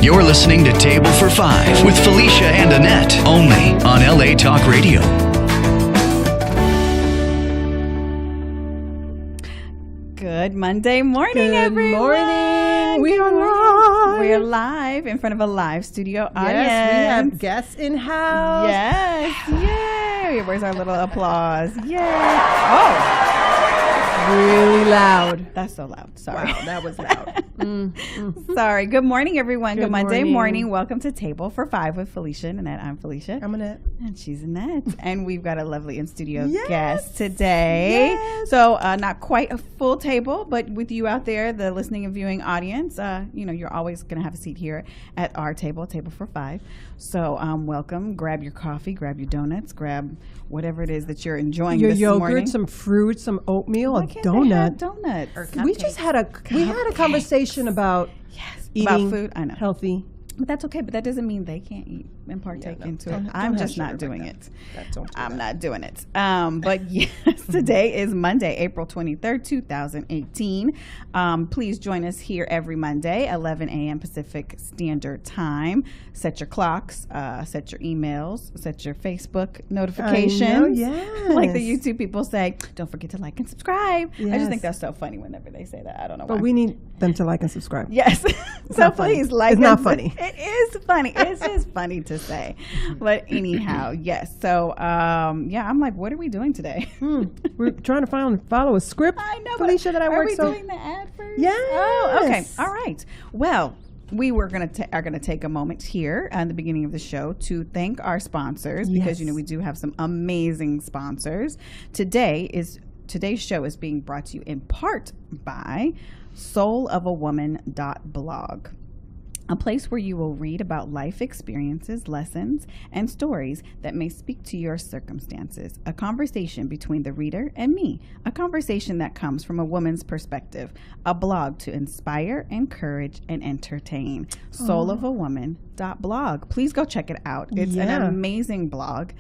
You're listening to Table for Five with Felicia and Annette, only on LA Talk Radio. Good Monday morning, everyone. Good morning. We are live. We are live in front of a live studio audience. Yes, we have guests in house. Yes. Yay. Where's our little applause? Yay. Oh. Really loud. That's so loud. Sorry. Wow, that was loud. Sorry. Good morning, everyone. Good Monday morning. morning. Welcome to Table for Five with Felicia and Annette. I'm Felicia. I'm Annette. And she's Annette. And we've got a lovely in-studio Yes. guest today. Yes. So not quite a full table, but with you out there, the listening and viewing audience, you're always going to have a seat here at our table, Table for Five. So welcome. Grab your coffee, grab your donuts, grab whatever it is that you're enjoying Your this yogurt, morning. some fruit, some oatmeal, Why a can't they donut. have donuts? We just had a conversation about eating about food. I know. healthy. But that's okay. But that doesn't mean they can't eat and partake into it. I'm have just sugar not doing like it. I'm Not doing it. But yes, today is Monday, April 23rd, 2018. Please join us here every Monday, 11 a.m. Pacific Standard Time. Set your clocks, set your emails, set your Facebook notifications. Yes. Like the YouTube people say, don't forget to like and subscribe. I just Yes. think that's so funny whenever they say that. I don't know why. But we need them to like and subscribe. Yes. So not funny. please like It's not and- funny. It is funny. It's just funny to say. But anyhow, yes. So I'm like, what are we doing today? We're trying to follow a script. I know, Felicia, but that I are work we so. doing the ad first? Yes. Oh, okay. All right. Well, we are going to take a moment here at the beginning of the show to thank our sponsors because Yes. we do have some amazing sponsors. Today's show is being brought to you in part by soulofawoman.blog. A place where you will read about life experiences, lessons, and stories that may speak to your circumstances. A conversation between the reader and me. A conversation that comes from a woman's perspective. A blog to inspire, encourage, and entertain. Soulofawoman.blog. Please go check it out. It's an amazing blog.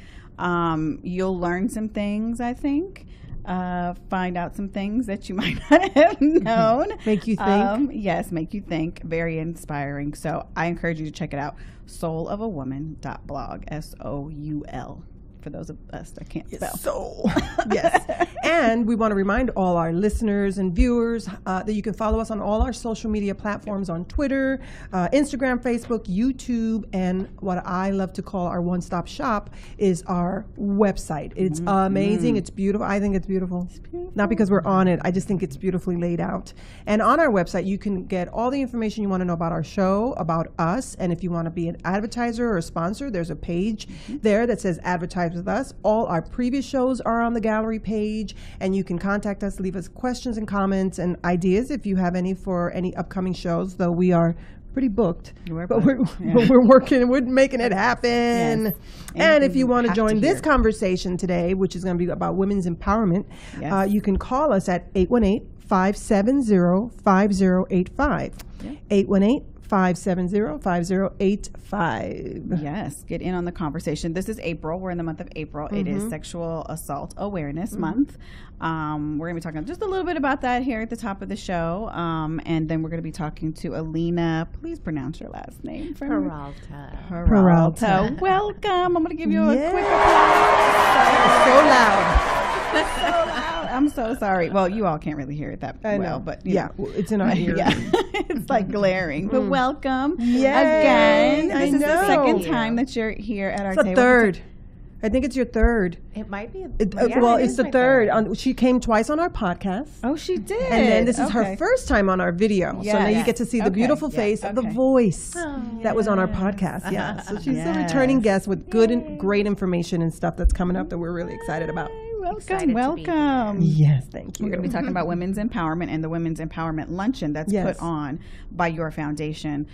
You'll learn some things, I think. Find out some things that you might not have known. Make you think. Yes, make you think. Very inspiring. So I encourage you to check it out. Soulofawoman.blog. SOUL. For those of us that can't spell. Soul. Yes. And we want to remind all our listeners and viewers that you can follow us on all our social media platforms on Twitter, Instagram, Facebook, YouTube, and what I love to call our one-stop shop is our website. It's amazing. It's beautiful. I think it's beautiful. Not because we're on it. I just think it's beautifully laid out. And on our website, you can get all the information you want to know about our show, about us, and if you want to be an advertiser or a sponsor, there's a page there that says advertise with us. All our previous shows are on the gallery page, and you can contact us, leave us questions and comments and ideas if you have any for any upcoming shows, though we are pretty booked. But we're working, we're making it happen. Yes. And if you want to have join to this hear. conversation today, which is going to be about women's empowerment, Yes. you can call us at 818-570-5085. 818-570-5085. Yes, get in on the conversation. This is April. We're in the month of April. It is Sexual Assault Awareness Month. We're going to be talking just a little bit about that here at the top of the show. And then we're going to be talking to Alina. Please pronounce your last name for me. Peralta. Welcome. I'm going to give you a quick applause. So loud. So loud. I'm so sorry. Well, you all can't really hear it that I well, know. but you Yeah, know. it's in our ear. Yeah, it's like glaring. But welcome Yay, again. I This is the know. second time that you're here at our It's a table. third. I think it's your third. It might be. It's the third. She came twice on our podcast. Oh, she did. And then this is her Okay. first time on our video. So now you Yes. get to see the Okay. beautiful Yeah. face of the Okay. voice that was on our podcast. Yeah. So she's a returning guest with good and great information and stuff that's coming up that we're really excited about. Welcome, welcome. Yes, thank you. We're going to be talking about women's empowerment and the Women's Empowerment Luncheon that's Yes. put on by your foundation,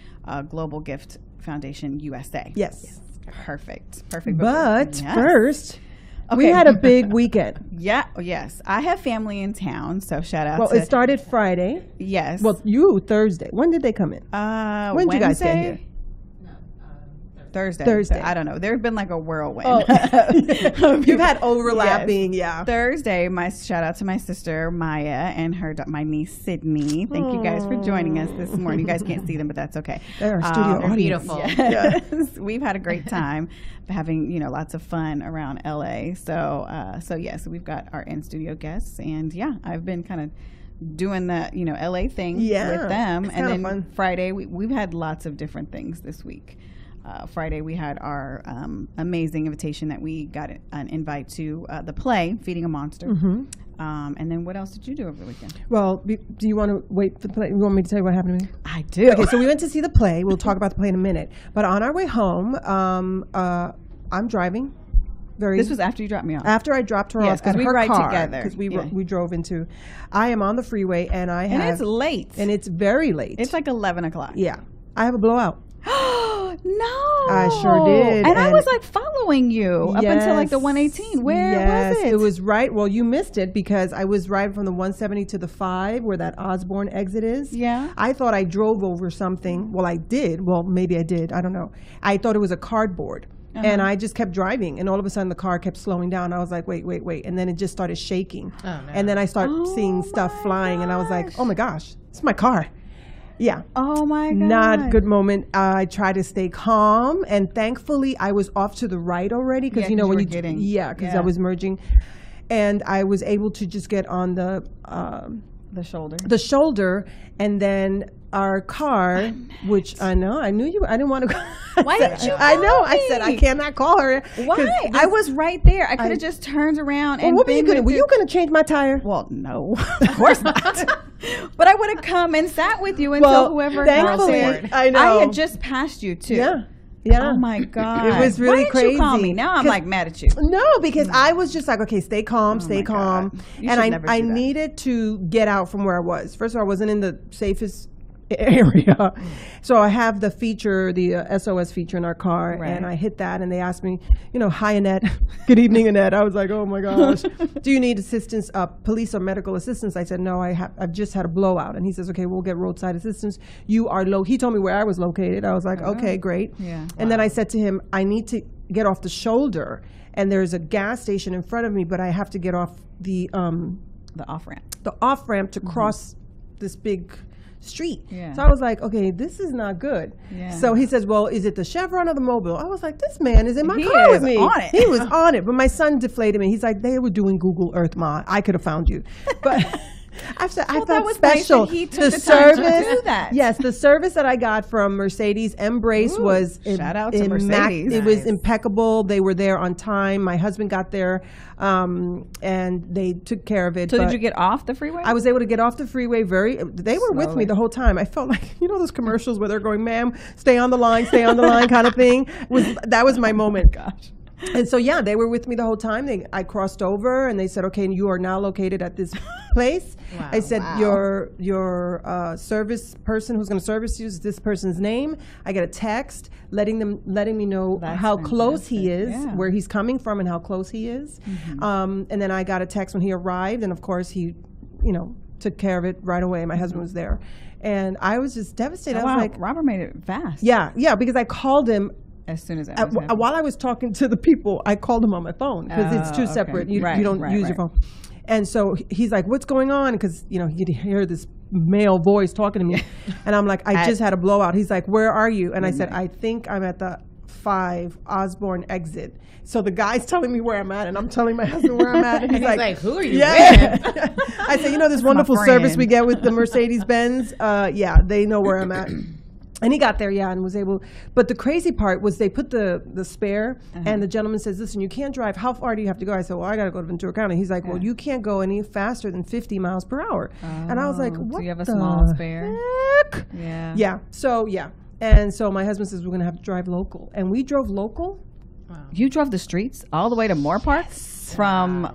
Global Gift Foundation USA. Yes. Perfect. Perfect. But Yes. first, We had a big weekend. Yeah. Yes. I have family in town, so shout out. Well, to, it started Friday. Yes. Well, you Thursday. When did they come in? When did you guys get here? Thursday. I don't know. There's been like a whirlwind. You've had overlapping, yeah. Thursday, my shout out to my sister Maya and my niece Sydney. Thank you guys for joining us this morning. You guys can't see them, but that's okay. They're our studio audience. Beautiful. Yes. We've had a great time having lots of fun around LA. So yes, we've got our in studio guests, and I've been kind of doing the LA thing with them, and then fun. Friday we've had lots of different things this week. Friday we had our amazing invitation that we got an invite to the play Feeding a Monster. And then what else did you do over the weekend? Well, do you want to wait for the play? You want me to tell you what happened to me? I do. Okay, so we went to see the play. We'll talk about the play in a minute. But on our way home, I'm driving. This was after you dropped me off. After I dropped her off, because we ride together. Because we drove into. I am on the freeway and it's late. And it's very late. It's like 11 o'clock. Yeah, I have a blowout. No, I sure did. And I was like following you up until like the 118. Where was it? It was right. Well, you missed it because I was riding from the 170 to the 5 where that Osborne exit is. Yeah. I thought I drove over something. Well, I did. Well, maybe I did. I don't know. I thought it was a cardboard. And I just kept driving, and all of a sudden the car kept slowing down. I was like, wait. And then it just started shaking. Oh, no. And then I started seeing stuff flying, and I was like, oh my gosh, it's my car. Yeah. Oh my God. Not a good moment. I tried to stay calm, and thankfully I was off to the right already because when I was merging, and I was able to just get on the shoulder, and then our car, which I knew you. I didn't want to. Why didn't you? I know. I said I cannot call her. Why? I was right there. I could have just turned around and. What were you gonna? Were you gonna change my tire? Well, no, of course not. But I would have come and sat with you until whoever. Thankfully, I know. I had just passed you too. Yeah. Oh my God. It was really crazy. Why didn't you call me? Now I'm like mad at you. No, because I was just like, okay, stay calm. And I needed to get out from where I was. First of all, I wasn't in the safest area. So I have the feature, the SOS feature in our car, and I hit that, and they asked me, hi, Annette. Good evening, Annette. I was like, oh my gosh. Do you need assistance, police or medical assistance? I said, no, I've just had a blowout. And he says, okay, we'll get roadside assistance. You are low. He told me where I was located. I was like, okay, great. Yeah. And then I said to him, I need to get off the shoulder, and there's a gas station in front of me, but I have to get off the off-ramp. The off-ramp to cross this big street. Yeah. So I was like, okay, this is not good. Yeah. So he says, well, is it the Chevron or the Mobile? I was like, this man is in my car with me. On it. He was on it. But my son deflated me. He's like, they were doing Google Earth, Ma. I could have found you. But I felt that was special. Nice that he took the time to do that. Yes, the service that I got from Mercedes Embrace was shout out to Mercedes. It was impeccable. They were there on time. My husband got there, and they took care of it. So did you get off the freeway? I was able to get off the freeway they were with me the whole time. I felt like, those commercials where they're going, ma'am, stay on the line kind of thing. That was my moment. Gosh. And so, they were with me the whole time. I crossed over, and they said, okay, you are now located at this place. Wow, I said, your service person who's going to service you is this person's name. I get a text letting me know how close he is, where he's coming from and how close he is. Mm-hmm. And then I got a text when he arrived, and of course he, took care of it right away. My husband was there. And I was just devastated. I was like, Robert made it fast. Yeah, because I called him. As soon as while I was talking to the people, I called him on my phone because it's two separate. You don't use your phone. And so he's like, what's going on? Because, you could hear this male voice talking to me. And I'm like, I just had a blowout. He's like, where are you? And I said, I think I'm at the 5 Osborne exit. So the guy's telling me where I'm at, and I'm telling my husband where I'm at. And he's like, who are you with? I said, this wonderful service we get with the Mercedes-Benz. They know where I'm at. And he got there, and was able. But the crazy part was they put the spare, and the gentleman says, listen, you can't drive. How far do you have to go? I said, well, I got to go to Ventura County. He's like, well, you can't go any faster than 50 miles per hour. And I was like, what? So you have a small spare? Heck? Yeah. Yeah. So, And so my husband says, we're going to have to drive local. And we drove local. Wow. You drove the streets all the way to Moore Park? From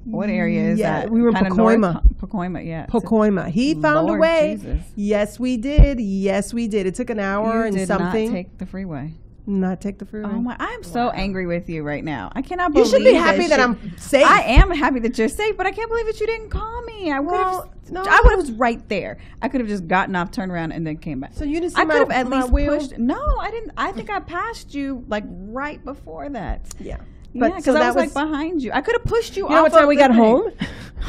what area is that? We were in Pacoima. Pacoima. He found a way. Jesus. Yes, we did. It took an hour and something. You did not take the freeway. not take the freeway. Oh my! I am so angry with you right now. I cannot You believe should be happy that I'm safe. I am happy that you're safe, but I can't believe that you didn't call me. I would Well, have. no. I would have was right there. I could have just gotten off, turned around, and then came back. So you didn't see I my- could have at my least wheel? pushed. No, I didn't. I think I passed you like right before that. Yeah. Yeah, But because I was like behind you. I could have pushed you. You know off what time of we the got thing. home?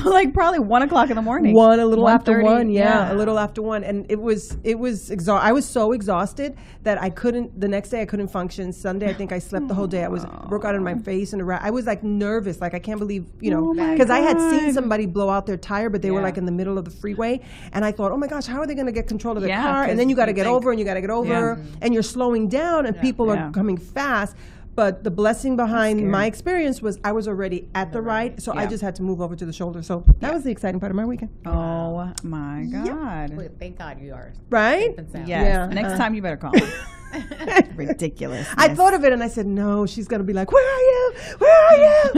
Like probably 1 o'clock in the morning. A little after 1:30, one, yeah, a little after one, and it was I was so exhausted that I couldn't. The next day I couldn't function. Sunday I think I slept the whole day. I was broke out in my face and I was like nervous, like I can't believe because I had seen somebody blow out their tire, but they were like in the middle of the freeway, and I thought, oh my gosh, how are they going to get control of the car? 'cause And then you got to you get think- over, and you got to get over, and you're slowing down, and people are coming fast. But the blessing behind my experience was I was already at the right, so I just had to move over to the shoulder. So that was the exciting part of my weekend. Oh my God. Well, thank God you are. Right? safe and sound. Yes. Yeah. Next time you better call me. Ridiculous. I thought of it and I said, no, she's going to be like, where are you? Where are you?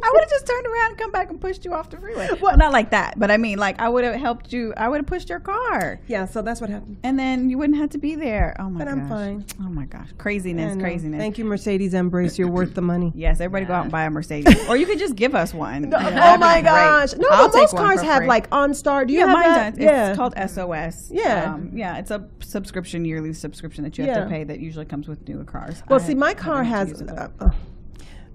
I would have just turned around and come back and pushed you off the freeway. Well, not like that, but I mean, like I would have helped you. I would have pushed your car, Yeah, so that's what happened. and then you wouldn't have to be there. Oh my But gosh. I'm fine. Oh my gosh, craziness, I know. craziness. Thank you, Mercedes Embrace. You're worth the money. Yes, everybody go out and buy a Mercedes, or you could just give us one. You know, Oh that'd be my great. gosh. No, I'll but take most one cars for have free. like OnStar. Do you Yeah, have mine that? does. Yeah. It's called SOS. Yeah. Yeah, it's a subscription, yearly subscription that you have Yeah. to pay that usually comes with newer cars. Well, I see, my haven't car had to has. use it, though.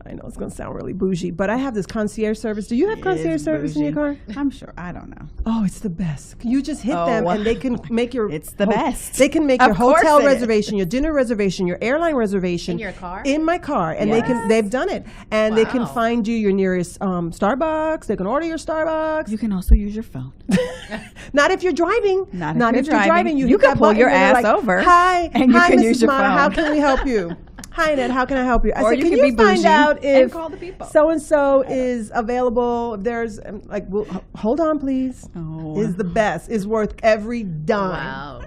I know it's going to sound really bougie, but I have this concierge service. Do you have concierge It's service in your car? bougie. I'm sure. I don't know. Oh, it's the best. You just hit them Oh. and they can make your. It's the best. They can make Of your course hotel it is. reservation, your dinner reservation, your airline reservation. In your car? In my car, and Yes. they've done it, and they can Wow. find you your nearest Starbucks. They can order your Starbucks. You can also use your phone. Not if you're driving. Not if if you're you're driving. You hit can that pull button your and they're ass like, over, Hi, and you hi, can Mrs. use your Mata, how phone." can we help you? Hi, Ned. How can I help you? I Or said, you can can you be find bougie out and if call the people. so and so is available? There's like, well, hold on, please. Oh. Is the best. Is worth every dime. Wow.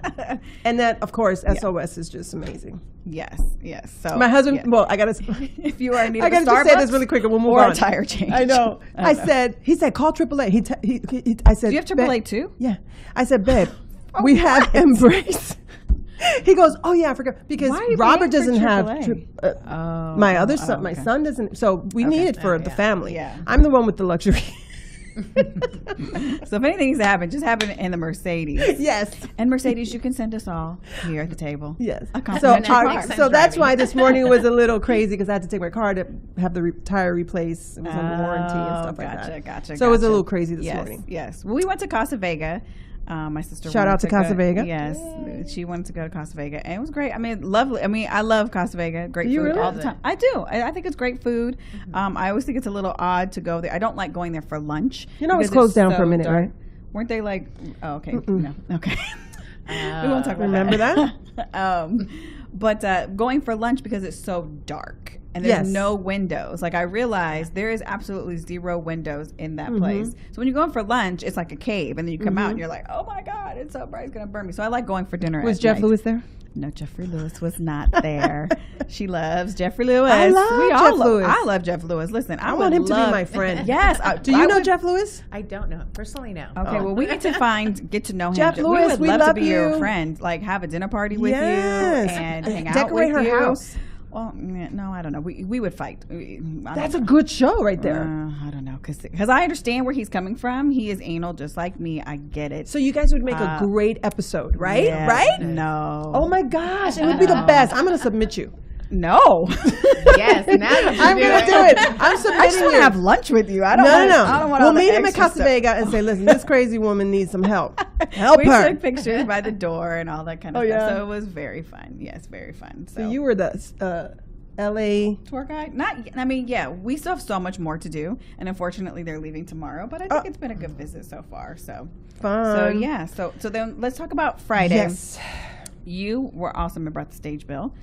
And that, of course, SOS is just amazing. Yes, yes. So My husband. yeah. Well, I gotta. if you are in need I of a gotta just say this Starbucks really quick, and we'll move or on. a tire change. I know. I I know. said. He said, call AAA. I said. Do you have "Babe." AAA too? Yeah. I said, babe, we have Embrace. He goes, oh yeah, I forgot because Why are you Robert paying for doesn't have. AAA? My other son, oh, my okay. son doesn't. So we need it for the family. Yeah. I'm the one with the luxury. So if anything needs to happen, just happen in the Mercedes. Yes. And Mercedes, you can send us all here at the table. Yes. A So, complimentary car. makes sense. so that's driving. why this morning it was a little crazy because I had to take my car to have the tire replaced. It was under warranty and stuff like gotcha, that. Gotcha. So it was a gotcha. little crazy this yes, morning. Yes. Well, we went to Casa Vega. My sister Shout wanted out to Casa go- Vega. Yes, she wanted to go to Casa Vega, and it was great. I mean, lovely. I mean, I love Casa Vega. Great Do you food really? all the time. I do. I think it's great food. I always think it's a little odd to go there. I don't like going there for lunch. You know it's because closed down for a so minute, dark. right? Weren't they like? Oh, okay. No. Okay. We won't talk about Remember that. But going for lunch because it's so dark and there's Yes. no windows. Like I realized there is absolutely zero windows in that Mm-hmm. place. So when you go in for lunch, it's like a cave, and then you come out and you're like, oh my god, it's so bright, it's gonna burn me. So I like going for dinner. Was at Jeff night. Lewis there? No, Jeffrey Lewis was not there. She loves Jeffrey Lewis. I love we all Jeff love, Lewis. I love Jeff Lewis. Listen, I would want him to be love- my friend. Yes. Do you know would- Jeff Lewis? I don't know. Personally, no. Okay, well, we need to get to know him. Jeff Lewis, we would we love to love be your you. friend. Like, have a dinner party with Yes. you and hang out Decorate with her you. house. Well, no, I don't know. We would fight. I That's don't a good show right there. I don't know, because I understand where he's coming from. He is anal just like me. I get it. So you guys would make a great episode, right? Yes. Right? No. Oh my gosh, it would be the best. I'm gonna submit you. No. Yes, now you should I'm gonna do it. I'm I just submitting want to you. have lunch with you. I don't No, want. no, I don't no. want We'll all the meet him at extra Casa stuff. Vega and say, listen, this crazy woman needs some help. Help We her. took pictures by the door and all that kind of Oh, stuff. yeah? So it was very fun. Yes, very fun. So you were the LA. tour guide? Not. I mean, yeah, we still have so much more to do, and unfortunately, they're leaving tomorrow. But I think it's been a good visit so far. So, Fun. so yeah. So then let's talk about Friday. Yes. You were awesome about the stage bill.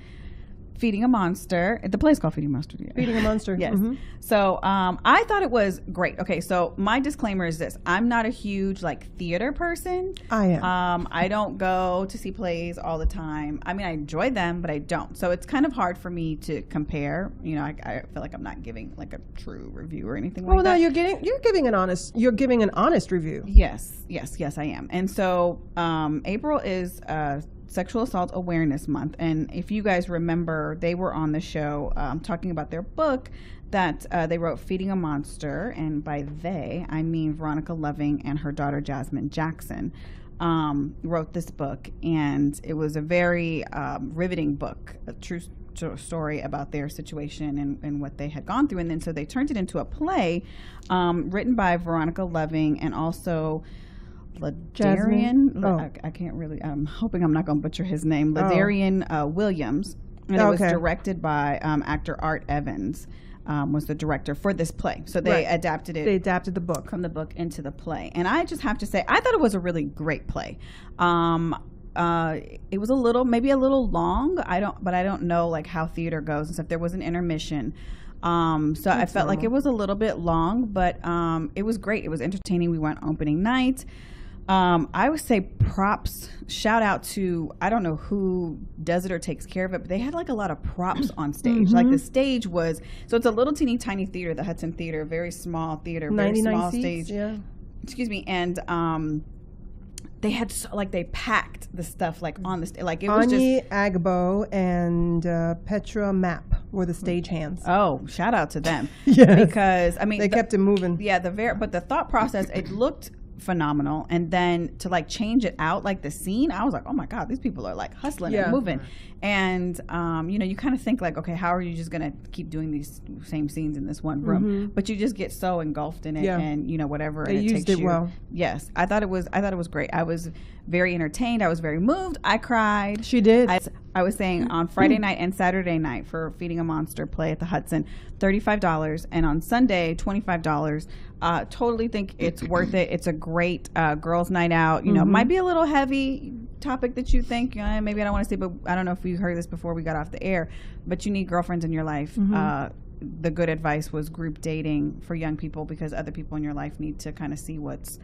Feeding a Monster. The place called Feeding a Monster. Yeah. Feeding a Monster. Yes. Mhm. So I thought it was great. Okay, so my disclaimer is this: I'm not a huge theater person. I am. I don't go to see plays all the time. I mean, I enjoy them, but I don't. So it's kind of hard for me to compare. You know, I feel like I'm not giving a true review or anything Well, like no, that. you're giving an honest review. Yes, I am. And so April is Sexual Assault Awareness Month. And if you guys remember, they were on the show talking about their book that they wrote, Feeding a Monster. And by they, I mean Veronica Loving and her daughter Jasmine Jackson wrote this book. And it was a very riveting book, a true story about their situation and what they had gone through. And then so they turned it into a play written by Veronica Loving and also Ladarian. I can't really, I'm hoping I'm not going to butcher his name. Ladarian Williams. And it was directed by actor Art Evans. Was the director for this play. So they adapted it. They adapted the book. From the book into the play. And I just have to say, I thought it was a really great play. It was maybe a little long. I don't know like how theater goes and stuff. There was an intermission. So I felt like it was a little bit long, but it was great. It was entertaining. We went opening night. I would say props, shout out to, I don't know who does it or takes care of it, but they had like a lot of props on stage. Like the stage was, so it's a little teeny tiny theater, the Hudson Theater, very small theater, very small seats, stage. yeah. Excuse me. And they had they packed the stuff like on the stage. Like it was Ani Agbo and Petra Mapp were the stage hands. Oh, shout out to them. Yes. Because I mean, they kept it moving. Yeah, but the thought process, it looked phenomenal, and then to like change it out, like the scene, I was like, oh my god, these people are like hustling and moving. And you kind of think like, okay, how are you just gonna keep doing these same scenes in this one room? But you just get so engulfed in it, and whatever. They and used takes it well. Yes, I thought it was great. I was very entertained. I was very moved. I cried. She did. I was saying on Friday night and Saturday night for Feeding a Monster play at the Hudson, $35, and on Sunday $25. Totally think it's worth it. It's a great girls' night out. Might be a little heavy topic that you think maybe I don't want to say, but I don't know if you heard this before we got off the air. But you need girlfriends in your life. The good advice was group dating for young people, because other people in your life need to kind of see what's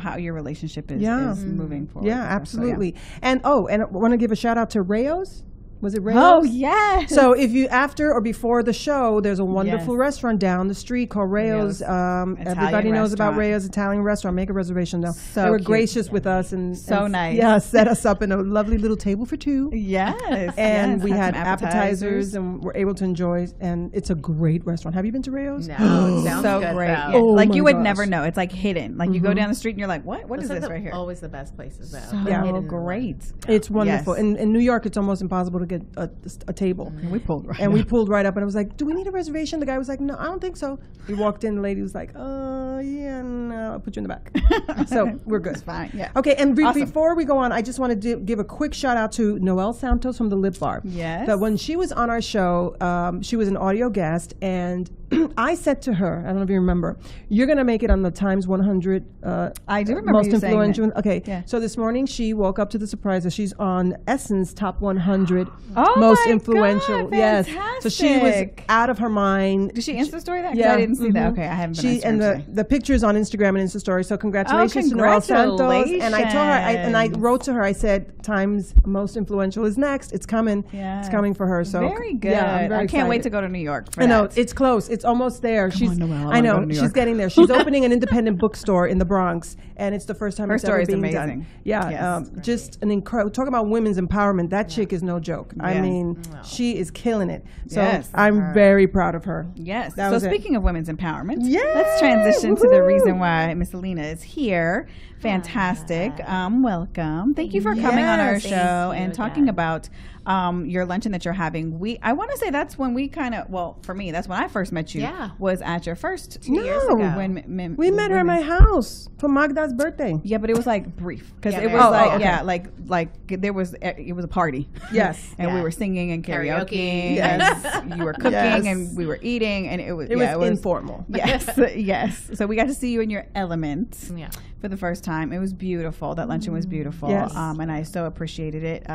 how your relationship is moving forward. Yeah, absolutely. So, and I want to give a shout out to Rayo's. Was it Rayo's? Oh, yes. So if you, after or before the show, there's a wonderful restaurant down the street called Rayo's. Everybody knows about Rayo's Italian restaurant. Make a reservation though. So they were gracious with us and nice. Yeah, set us up in a lovely little table for two. Yes. And we had appetizers and were able to enjoy, and it's a great restaurant. Have you been to Rayo's? No, it sounds so good, great. Yeah. Oh, like you would gosh. never know. It's like hidden. Like you go down the street and you're like, what is this right here? Always the best places though. So great. It's wonderful. In New York, it's almost impossible to get a table. And we pulled right up, and I was like, do we need a reservation? The guy was like, no, I don't think so. We walked in, the lady was like, yeah, no, I'll put you in the back. So we're good. It's fine. Yeah. Okay, and before we go on, I just wanted to give a quick shout out to Noelle Santos from the Lip Bar. Yes. That when she was on our show, she was an audio guest, and I said to her, I don't know if you remember, you're going to make it on the Times 100 I do remember most you saying influential. that. Okay, Yeah. so this morning she woke up to the surprise that she's on Essence Top 100 Oh most my influential. God, yes, so she was fantastic. out of her mind. Did she Insta story that? 'Cause Yeah, I didn't see that. Okay, I haven't been on Instagram today. the pictures on Instagram and Insta story. So congratulations to Noelle Santos. And I told her, I wrote to her. I said, "Times most influential is next. It's coming. Yes. It's coming for her." So very good. Yeah, I'm very I can't wait excited. to go to New York. For I know that. it's close. It's almost there. on, Noelle, I I wanna know go to New she's York. getting there. She's opening an independent bookstore in the Bronx, and it's the first time Her it's story ever is being amazing. done. Yeah, Yes. just an incredible. Talk about women's empowerment. That chick is no joke. I Yeah. mean, she is killing it. So Yes. I'm very proud of her. Yes. That So was it. speaking of women's empowerment, Yay! let's transition to the Woohoo! reason why Miss Alina is here. Fantastic. Welcome. Thank you for coming on our Yes. show Thank you and talking again. about your luncheon that you're having. I want to say that's when we kind of, well, for me, that's when I first met you. Yeah. Was at your first 2 years No. ago. when We met her at my house for Magda's birthday. Yeah, but it was like brief because Yeah, it very was brief. like okay. like there was it was a party. Yes. And we Yeah. were singing and karaoke. Karaoke. Yes. And you were cooking Yes. and we were eating and it was Informal. Yes, yes. So we got to see you in your element Yeah. for the first time. It was beautiful. That luncheon was beautiful. Yes. And I so appreciated it.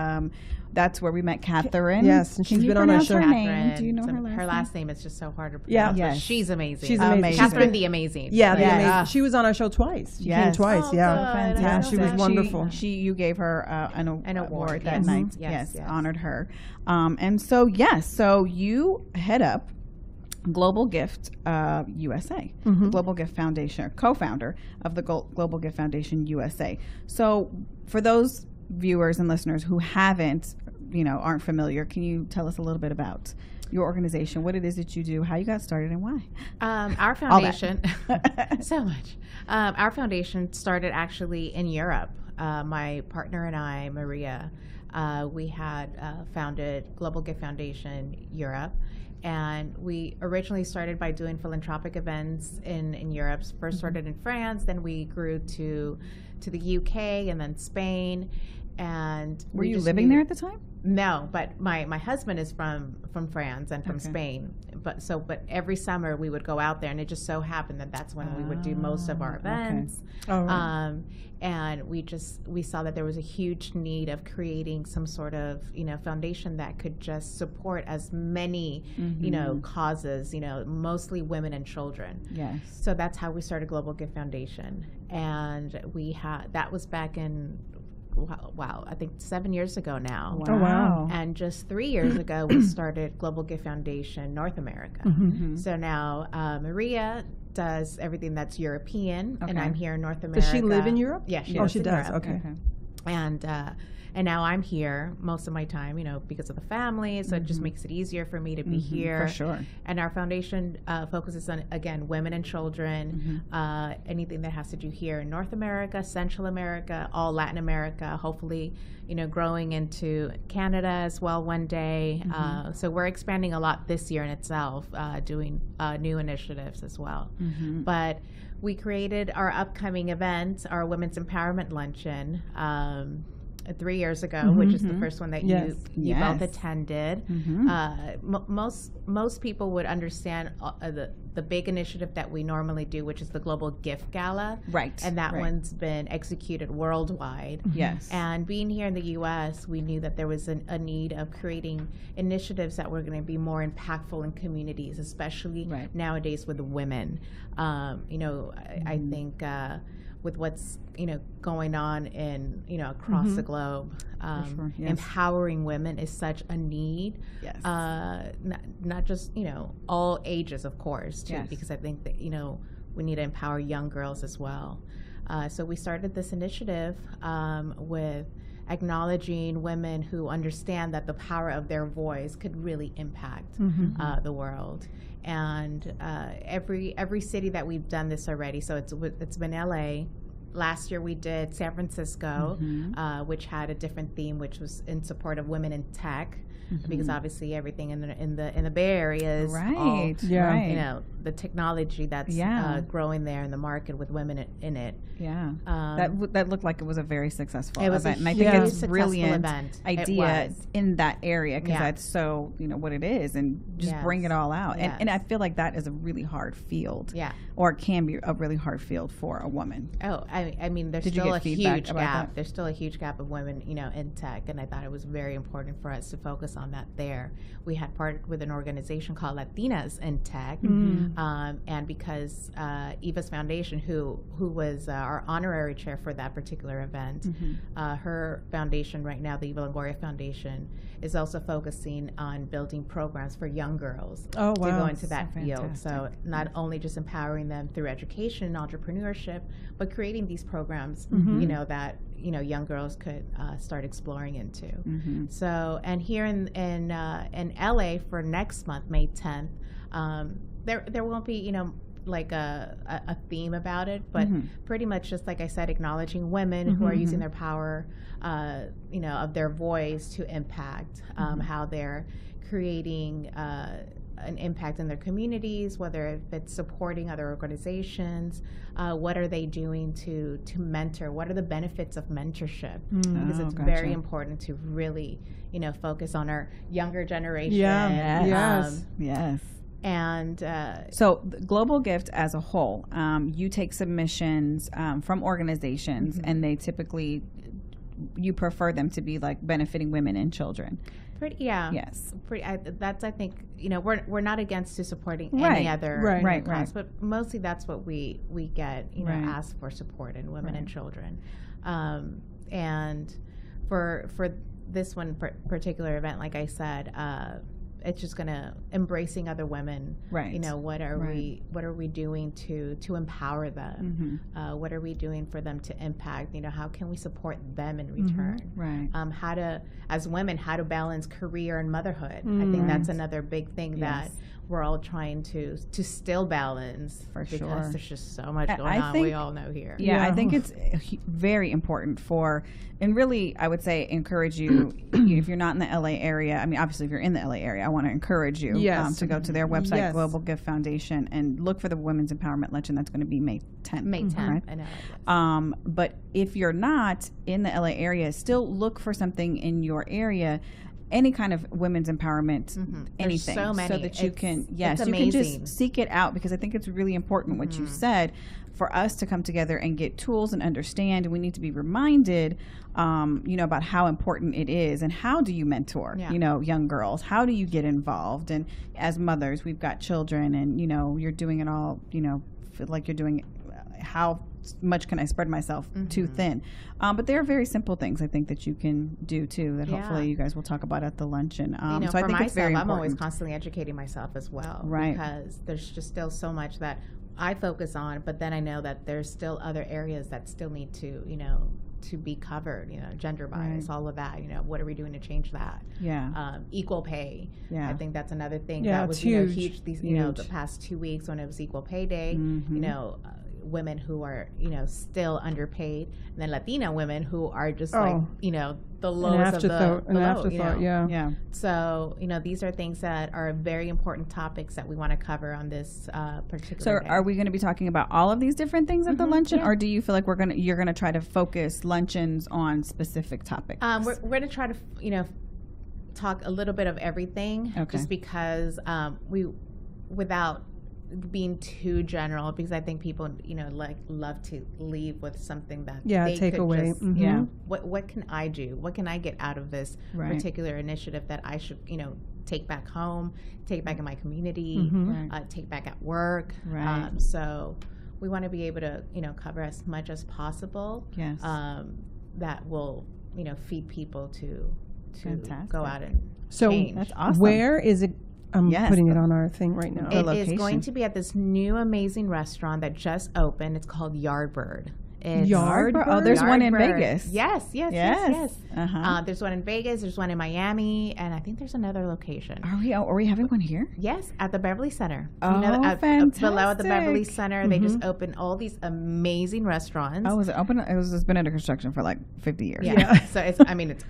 That's where we met Catherine. Yes, and Can she's you been on our pronounce show. her name? Catherine, Do you know so her last name? name is just so hard to Yeah. pronounce. Yes. But she's amazing. She's amazing. Amazing. Catherine the Amazing. Yeah, the Yes. amazing. She was on our show twice. She came Yes. twice. Oh, yeah. good. Yeah, I she know was that. wonderful. You gave her an award that yes. night. Mhm. Yes, yes. Honored her. And so so you head up Global Gift USA, Global Gift Foundation, co-founder of the Global Gift Foundation USA. So for those viewers and listeners who haven't, aren't familiar, can you tell us a little bit about your organization, what it is that you do, how you got started, and why? Our foundation, so much. Our foundation started actually in Europe. My partner and I, Maria, we had founded Global Gift Foundation Europe. And we originally started by doing philanthropic events in Europe. First started in France, then we grew to the UK and then Spain. And were you living there at the time? No, but my husband is from France and from Spain. But every summer we would go out there, and it just so happened that that's when we would do most of our events. Okay. Oh, right. And we saw that there was a huge need of creating some sort of foundation that could just support as many causes, mostly women and children. Yes. So that's how we started Global Gift Foundation, and that was back in. Wow, I think 7 years ago now. Wow. Oh, wow. And just 3 years ago, we started Global Gift Foundation North America. So now Maria does everything that's European, and I'm here in North America. Does she live in Europe? Yeah, she Oh, lives she in does. Europe. Okay. And now I'm here most of my time, because of the family. So it just makes it easier for me to be here. For sure. And our foundation focuses on, again, women and children, anything that has to do here in North America, Central America, all Latin America, hopefully, growing into Canada as well one day. So we're expanding a lot this year in itself, doing new initiatives as well. But we created our upcoming event, our Women's Empowerment Luncheon, 3 years ago, which is the first one that you both attended. Most people would understand the big initiative that we normally do, which is the Global Gift Gala. Right. And that one's been executed worldwide. Yes. And being here in the U.S., we knew that there was a need of creating initiatives that were going to be more impactful in communities, especially nowadays with the women. I think with what's going on in across the globe, empowering women is such a need. Yes. Not just all ages, of course, too, because I think that we need to empower young girls as well. So we started this initiative with acknowledging women who understand that the power of their voice could really impact the world. And every city that we've done this already, so it's been LA. Last year we did San Francisco, which had a different theme, which was in support of women in tech, because obviously everything in the Bay Area is all, the technology that's growing there in the market with women in it. Yeah, that looked like it was a very successful event, and I huge, think it's a brilliant event. idea in that area, because that's so what it is, and just bring it all out. And I feel like that is a really hard field, or it can be a really hard field for a woman. Oh, I mean, there's still a huge gap. There's still a huge gap of women, in tech, and I thought it was very important for us to focus on that there. We had partnered with an organization called Latinas in Tech, and because Eva's Foundation, who was our honorary chair for that particular event, her foundation right now, the Eva Longoria Foundation, is also focusing on building programs for young girls to go into that field. So not only just empowering them through education and entrepreneurship, but creating these programs, that young girls could start exploring into. So, and here in LA for next month, May 10th, there won't be like a theme about it, but pretty much just like I said, acknowledging women who are using their power, of their voice to impact, how they're creating an impact in their communities, whether if it's supporting other organizations, what are they doing to mentor, what are the benefits of mentorship, because it's very important to really focus on our younger generation. Yes. And so Global Gift as a whole, you take submissions from organizations, and they typically, you prefer them to be like benefiting women and children. Yes. That's, I think, we're not against to supporting any other cause, but mostly that's what we get, asked for support in women and children. And for this one particular event, like I said, it's just gonna embracing other women. Right. You know, what are we doing to empower them? What are we doing for them to impact? You know, how can we support them in return? Right. How to, as women, how to balance career and motherhood. I think that's another big thing that we're all trying to still balance, because there's just so much going on. We all know here. Yeah, I think it's very important and really, I would say encourage you, if you're not in the LA area. I mean, obviously, if you're in the LA area, I want to encourage you to go to their website, Global Gift Foundation, and look for the Women's Empowerment Luncheon. That's going to be May 10th. May 10th, right? I know. But if you're not in the LA area, still look for something in your area. Any kind of women's empowerment, anything, so many. So that you can, you can just seek it out, because I think it's really important what you said, for us to come together and get tools and understand. And we need to be reminded, about how important it is, and how do you mentor, young girls? How do you get involved? And as mothers, we've got children, and you're doing it all, feel like you're doing it. How much can I spread myself too thin? But there are very simple things I think that you can do too, that hopefully you guys will talk about at the luncheon. So I think myself, it's very important. I'm always constantly educating myself as well, right? Because there's just still so much that I focus on, but then I know that there's still other areas that still need to, to be covered. Gender bias, all of that. What are we doing to change that? Yeah. Equal pay. Yeah. I think that's another thing that was huge. These the past 2 weeks when it was Equal Pay Day. Women who are still underpaid, and then Latina women who are just the lowest of the afterthought. So these are things that are very important topics that we want to cover on this particular day. Are we going to be talking about all of these different things at the luncheon, or do you feel like you're going to try to focus luncheons on specific topics? We're going to try to talk a little bit of everything, just because without being too general, because I think people love to leave with something that they take could away. Just, what can I do? What can I get out of this particular initiative that I should take back home, take back in my community, take back at work? So we want to be able to cover as much as possible. That will feed people to go out and change. That's awesome. Where is it? I'm putting it on our thing right now. It is going to be at this new amazing restaurant that just opened. It's called Yardbird. Yardbird? Oh, there's one in Vegas. Yes. There's one in Vegas. There's one in Miami, and I think there's another location. Are we having one here? Yes, at the Beverly Center. Fantastic. Below at the Beverly Center, they just opened all these amazing restaurants. Oh, was it open? It's been under construction for like 50 years. Yeah. So it's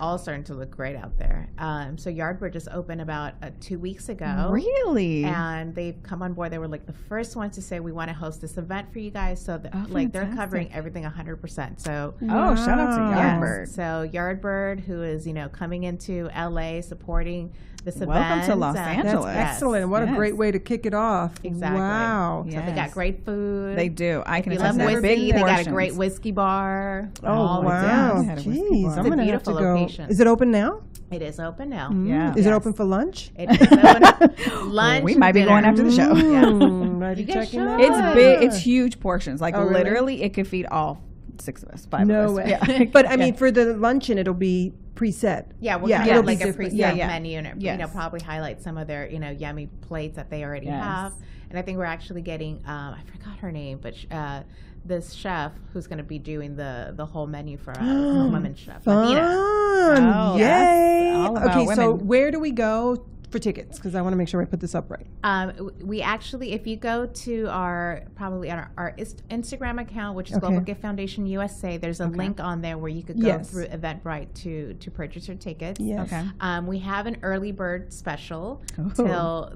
all starting to look great out there. So Yardbird just opened about 2 weeks ago. Really? And they've come on board. They were like the first ones to say, we want to host this event for you guys. So that, they're covering everything 100%. So shout out to Yardbird. So Yardbird, who is coming into LA, supporting this event. Welcome to Los Angeles. That's excellent. What a great way to kick it off. Exactly. Wow. So they got great food. They do. I can love imagine whiskey. They got a great whiskey bar. Oh wow! Jeez, I'm gonna have to go. Location. Is it open now? It is open now. Yeah. Is it open for lunch? It is open. Lunch. We might be going after the show. Might be checking that. It's big. It's huge portions. Like really? Literally, it could feed all 6 of us, 5 no of us. way. Yeah. But I mean, for the luncheon, it'll be preset. Yeah, we're gonna have like a preset Yeah. menu, and probably highlight some of their yummy plates that they already have. And I think we're actually getting I forgot her name, but this chef who's going to be doing the whole menu for us, the women's chef, Latina. Oh, yay! All about Okay, so women. where do we go for tickets? Because I want to make sure I put this up right. We actually, if you go to our Instagram account, which is Global Gift Foundation USA, there's a link on there where you could go through Eventbrite to purchase your tickets. Yes. Okay. We have an early bird special till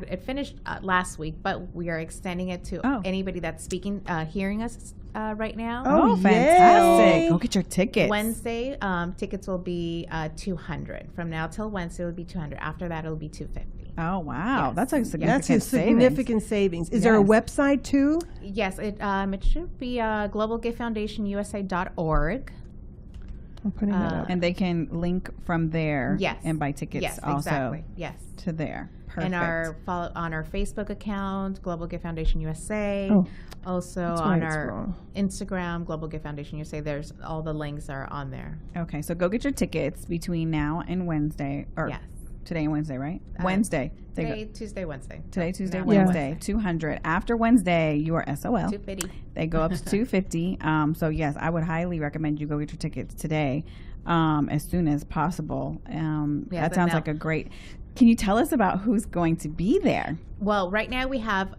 it finished last week, but we are extending it to anybody that's hearing us right now. Oh, fantastic. Yay. Go get your tickets. Wednesday, tickets will be $200. From now till Wednesday, it will be $200. After that, it'll be $250. Oh, wow. Yes. That's a significant That's a significant savings. Is there a website too? Yes, it should be globalgiftfoundationusa.org. I'm putting that up. And they can link from there and buy tickets exactly. to there. Perfect. And on our Facebook account, Global Gift Foundation USA. Oh, also on our Instagram, Global Gift Foundation USA. There's all the links are on there. Okay, so go get your tickets between now and Wednesday. today and Wednesday, right? Wednesday. Today, Tuesday, Wednesday. Today, Tuesday, Wednesday. 200. After Wednesday, you are SOL. 250. They go up to 250. So yes, I would highly recommend you go get your tickets today, as soon as possible. That sounds like a great. Can you tell us about who's going to be there? Well, right now we have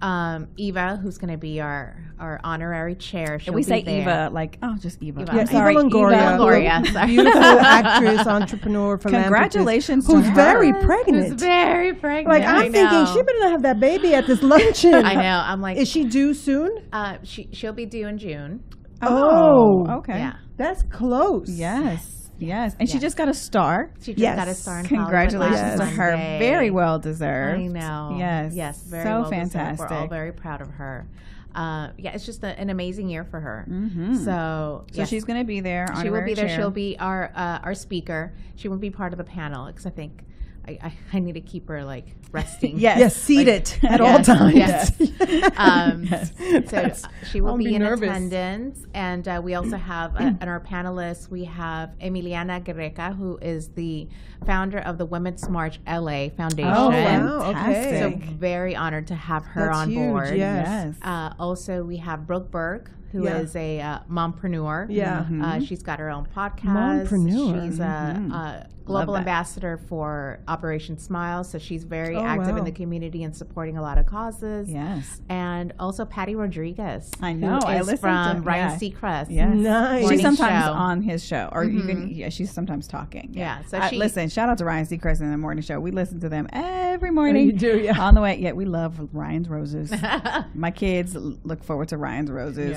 Eva, who's going to be our honorary chair. She'll we say there. Eva, like, just Eva. Yeah, sorry, Eva Longoria. Beautiful actress, entrepreneur, philanthropist. Congratulations who's to her. very pregnant. Who's very pregnant. Like, I'm thinking, she better not have that baby at this luncheon. I know. I'm like, is she due soon? She'll be due in June. Oh, okay. Yeah. That's close. Yes, and she just got a star. She just got a star in Congratulations to her. Very well deserved. I know. Yes, very so well fantastic. Deserved. We're all very proud of her. It's just an amazing year for her. Mm-hmm. So she's going to be there. She will be there. She'll be our speaker. She won't be part of the panel because I think I need to keep her like resting. Yes, seated at all times. Yes. So she will be in attendance, and we also have in our panelists we have Emiliana Guerreca, who is the founder of the Women's March LA Foundation. Oh wow! Okay. So very honored to have her on board. Yes. Also, we have Brooke Burke, who is a mompreneur. Yeah. She's got her own podcast. Mompreneur. She's a global ambassador for Operation Smile, so she's very active in the community and supporting a lot of causes. Yes. And also Patty Rodriguez. I know. Who is from Ryan Seacrest. Yes. Nice. She's sometimes on his show, or she's sometimes talking. Yeah. So listen, shout out to Ryan Seacrest in the morning show. We listen to them every morning. You do, yeah. On the way. Yeah, we love Ryan's Roses. My kids look forward to Ryan's Roses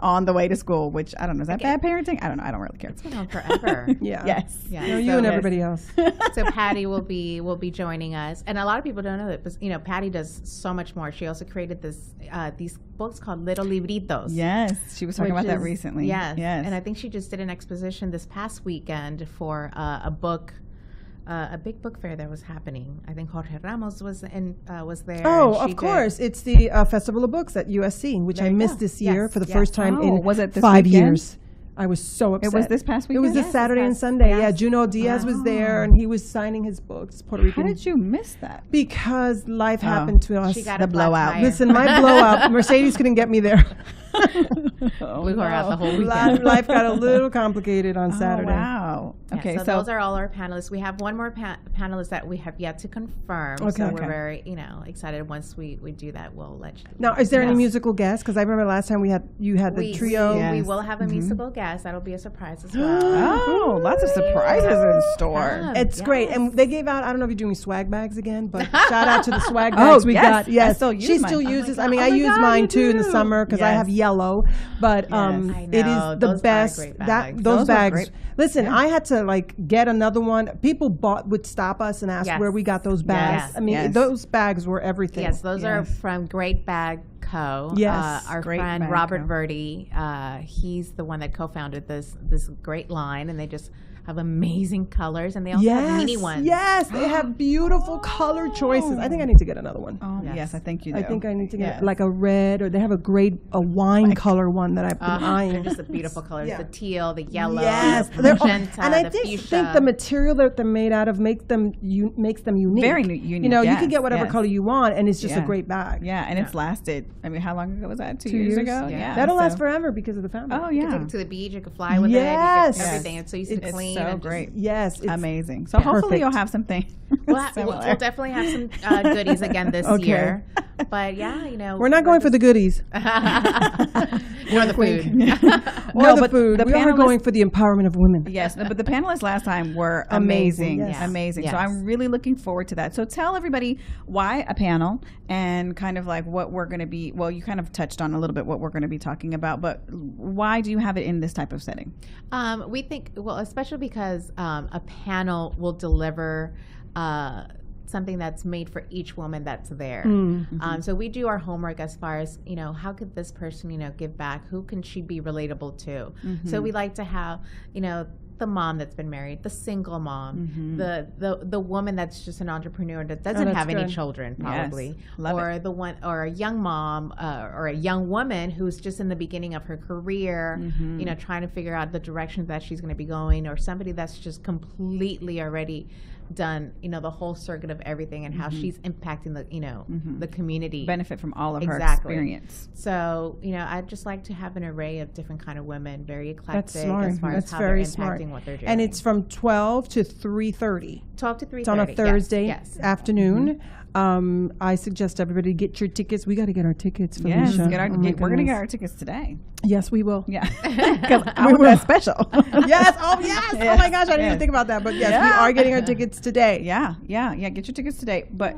on the way to school, which I don't know. Is that bad parenting? I don't know. I don't really care. It's been on forever. Yes. Yeah. No, you and everybody else. So Patty will be joining us, and a lot of people don't know that, but Patty does so much more. She also created these books called Little Libritos. Yes, she was talking about that recently. Yes, and I think she just did an exposition this past weekend for a big book fair that was happening. I think Jorge Ramos was there. Oh, of course. It's the Festival of Books at USC, which I missed this year for the first time in was it this 5 weekend? Years. I was so upset. It was this past weekend? It was this Saturday and Sunday. Yeah, Junot Diaz was there, and he was signing his books, Puerto Rican. How did you miss that? Because life happened to us. She got the blowout. Listen, my blowout, Mercedes couldn't get me there. Blew her out the whole weekend. Life got a little complicated on Saturday. Wow. Okay, so those are all our panelists. We have one more panelist that we have yet to confirm. So we're very, excited. Once we do that, we'll let you know. Now, is there any musical guests? Because I remember last time you had the trio. We will have a musical guest. That'll be a surprise as well. Oh, lots of surprises in store. It's great. And they gave out, I don't know if you're doing swag bags again, but shout out to the swag bags we got. Yes, she still uses. I mean, I use mine too in the summer because I have yellow. But it is the best. Those bags. Listen, I had to get another one. People would stop us and ask where we got those bags. I mean, those bags were everything. Yes, those are from Great Bag Co. Yes, our friend Robert Verdi. He's the one that co-founded this great line, and they just have amazing colors, and they also have mini ones. Yes, they have beautiful color choices. I think I need to get another one. Oh, yes, I think you do. I think I need to get like a red, or they have a wine color one that I've been eyeing. They're just the beautiful colors, the teal, the yellow, the magenta, and I the think fuchsia. the material that they're made out of makes them unique. Very unique. You can get whatever color you want, and it's just a great bag. Yeah, and it's lasted. I mean, how long ago was that? 2 years ago? Yeah. That'll last forever because of the founder. Oh, You yeah. can take it to the beach, you can fly with it, you can everything. It's so easy to clean. So great. Yes, it's amazing. So hopefully you'll have something. We'll definitely have some goodies again this year. But we're not going for the goodies. Or the food. Or the food. We are going for the empowerment of women. Yes, but the panelists last time were amazing. Yes. Amazing. Yes. So I'm really looking forward to that. So tell everybody why a panel and kind of like what we're going to be, well, you kind of touched on a little bit what we're going to be talking about, but why do you have it in this type of setting? We think, especially because a panel will deliver something that's made for each woman that's there. Mm-hmm. So we do our homework as far as, how could this person, give back? Who can she be relatable to? Mm-hmm. So we like to have, the mom that's been married, the single mom, the woman that's just an entrepreneur that doesn't have any children, probably, or a young mom or a young woman who's just in the beginning of her career, trying to figure out the direction that she's going to be going, or somebody that's just completely already done, the whole circuit of everything and how she's impacting the, the community. Benefit from all of her experience. So, I'd just like to have an array of different kind of women, very eclectic. That's smart. As far That's as how very they're impacting smart. what they're doing. And it's from 12 to 3:30. 12 to 3:30. It's on a Thursday yes. afternoon. I suggest everybody get your tickets. We got to get our tickets, Felicia. Yes, we're going to get our tickets today. Yes, we will. Yeah, because that's special. Yes. Oh, yes. Oh my gosh, I didn't even think about that. But yes, we are getting our tickets today. Yeah. Get your tickets today. But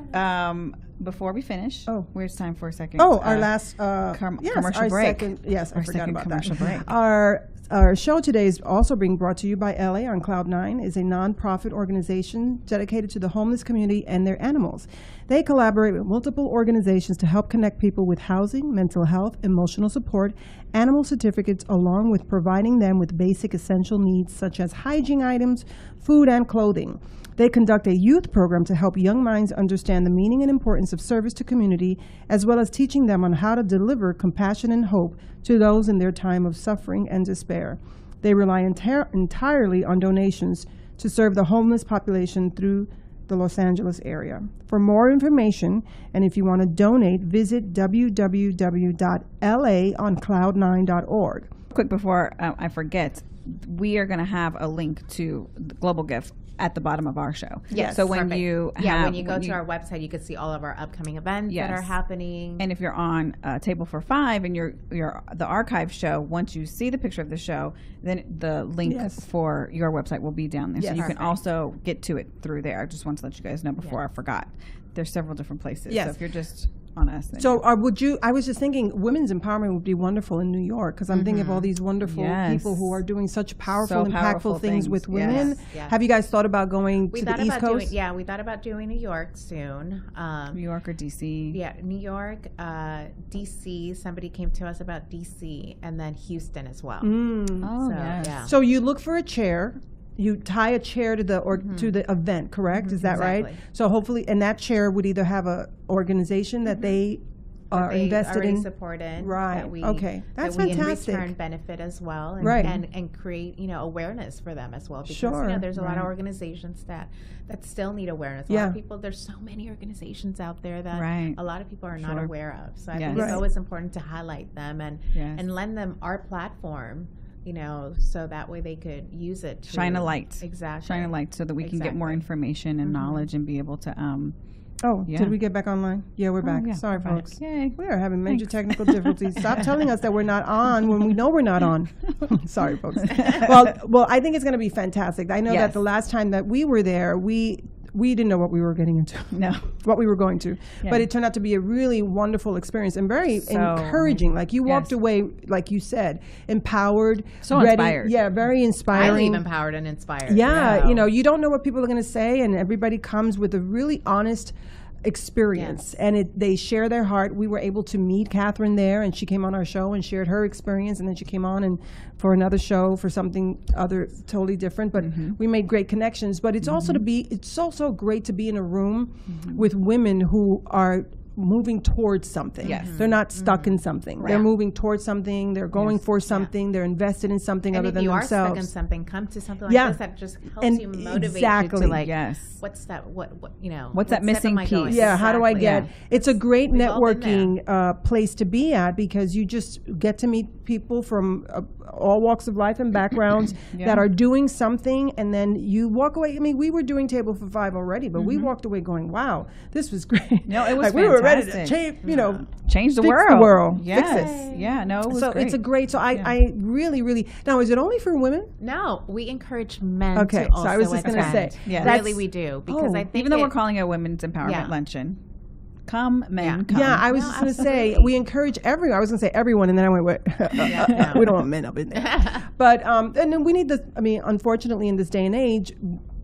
before we finish, it's time for a second. Our last commercial break. I forgot about commercial break. Our show today is also being brought to you by LA on Cloud 9, is a nonprofit organization dedicated to the homeless community and their animals. They collaborate with multiple organizations to help connect people with housing, mental health, emotional support, animal certificates, along with providing them with basic essential needs such as hygiene items, food, and clothing. They conduct a youth program to help young minds understand the meaning and importance of service to community, as well as teaching them on how to deliver compassion and hope to those in their time of suffering and despair. They rely entirely on donations to serve the homeless population through the Los Angeles area. For more information, and if you want to donate, visit www.laoncloud9.org. Quick before I forget, we are going to have a link to the Global Gift at the bottom of our show. Yes. So when you when you go to our website, you can see all of our upcoming events that are happening. And if you're on Table for Five and you're the archive show, once you see the picture of the show, then the link for your website will be down there. Yes. So you can also get to it through there. I just want to let you guys know before I forgot. There's several different places. Yes. So if you're just on us. So I was just thinking women's empowerment would be wonderful in New York, because I'm thinking of all these wonderful people who are doing such powerful, impactful things with women. Yes. Yes. Have you guys thought about going to the East Coast? We thought about doing New York soon. New York or DC? Yeah, New York, DC. Somebody came to us about DC, and then Houston as well. So you look for a chair. You tie a chair to the to the event, correct? Is that right? So hopefully, and that chair would either have a organization that they are invested in, supported, right? That we, that's that we fantastic. in return benefit as well, and, and create awareness for them as well. Because there's a lot of organizations that still need awareness. A lot of people. There's so many organizations out there that a lot of people are not aware of. So I think it's always important to highlight them and lend them our platform. So that way they could use it to shine a light. Exactly. Shine a light so that we can get more information and knowledge and be able to. Did we get back online? Yeah, we're back. Sorry, folks. Yay. We are having major technical difficulties. Stop telling us that we're not on when we know we're not on. Sorry, folks. Well, I think it's going to be fantastic. I know that the last time that we were there, we didn't know what we were getting into. No. What we were going to. Yeah. But it turned out to be a really wonderful experience and very encouraging. Like you walked away, like you said, empowered. So inspired. Yeah, very inspiring. I leave empowered and inspired. Yeah, you don't know what people are going to say, and everybody comes with a really honest experience, and they share their heart. We were able to meet Catherine there, and she came on our show and shared her experience, and then she came on and for another show for something totally different, but we made great connections. But it's also it's also great to be in a room with women who are moving towards something. Yes. They're not stuck in something. Right. They're moving towards something. They're going for something. They're invested in something other than themselves. If you are stuck in something, come to something like this that just helps you motivate you to what's that? What's that missing piece? Yeah. How do I get? It's a great networking place to be at, because you just get to meet people from all walks of life and backgrounds that are doing something, and then you walk away. I mean, we were doing Table for Five already, but we walked away going, "Wow, this was great." No, it was like we were ready to change the world. Yes. Fix this. Yeah, no, it was so great. It's a great. So I really, really. Now, is it only for women? No, we encourage men. Okay, to also so I was just going to say, really, we do, because I think even though we're calling it a women's empowerment luncheon. Come, men, come. Yeah, I was just going to say, we encourage everyone. I was going to say everyone, and then I went, wait, we don't want men up in there. But, and then we need this, unfortunately, in this day and age,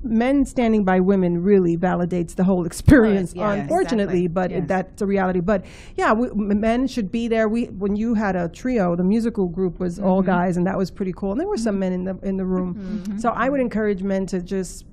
men standing by women really validates the whole experience, unfortunately, but that's a reality. But yeah, men should be there. When you had a trio, the musical group was all guys, and that was pretty cool. And there were some men in the room. So I would encourage men to just